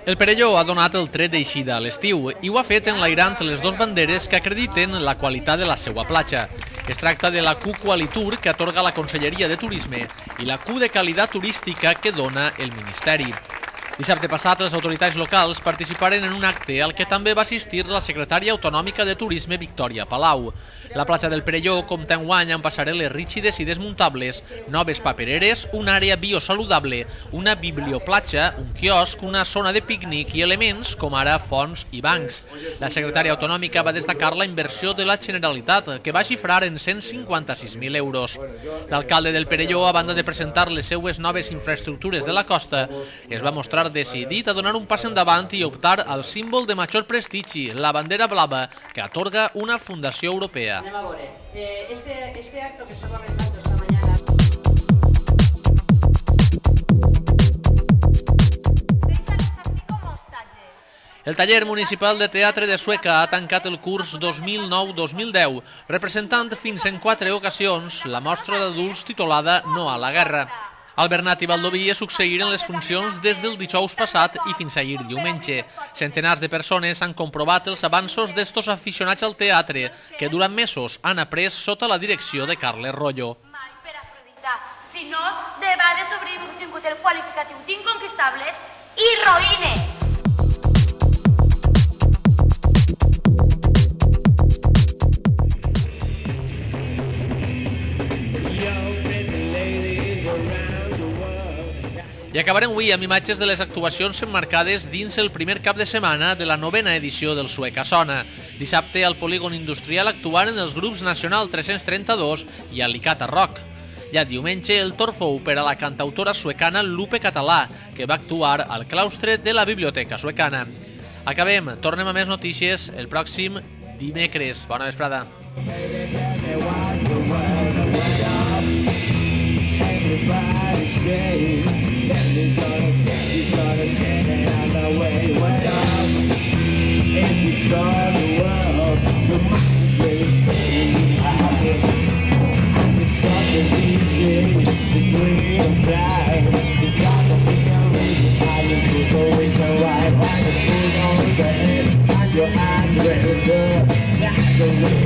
El Perelló ha donat el tret d'eixida a l'estiu i ho ha fet enlairant les dues banderes que acrediten la qualitat de la seva platja. Es tracta de la Q Qualitur que atorga la Conselleria de Turisme i la Q de qualitat turística que dona el Ministeri. Dissabte passat, les autoritats locals participaren en un acte al que també va assistir la secretària autonòmica de Turisme Victòria Palau. La platja del Perelló compta enguany amb passarel·les rígides i desmuntables, noves papereres, una àrea biosaludable, una biblioplatja, un quiosc, una zona de pícnic i elements com ara fonts i bancs. La secretària autonòmica va destacar la inversió de la Generalitat, que va xifrar en 156.000 euros. L'alcalde del Perelló, a banda de presentar les seues noves infraestructures de la costa, es va mostrar decidit a donar un pas endavant i optar al símbol de major prestigi, la bandera blava, que atorga una fundació europea. Anem a veure. Este acto que estaba realizando esta mañana... El taller municipal de teatre de Sueca ha tancat el curs 2009-2010, representant fins en 4 ocasions la mostra d'adults titulada No a la guerra. Al Bernat i Baldoví es succeïren les funcions des del dijous passat i fins ahir diumenge. Centenars de persones han comprovat els avanços d'estos aficionats al teatre, que durant mesos han après sota la direcció de Carles Rollo. Mai per afroditar, sinó debades sobre un contingut qualificatiu d'inconquistables i roïnes. I acabarem avui amb imatges de les actuacions emmarcades dins el primer cap de setmana de la 9ª edició del Sueca Sona. Dissabte al polígon industrial actuaren els grups Nacional 332 i Alicata Rock. Ja diumenge el torn fou per a la cantautora suecana Lupe Català, que va actuar al claustre de la Biblioteca Suecana. Acabem, tornem a més notícies el pròxim dimecres. Bona vesprada. He's gonna get it on the way, way up. If you saw the world, you must really say happy. It's such a easy, it's really a drive. It's got to be a reason how you go with your wife. Why the food on the head, and your eyes ready to, that's the way.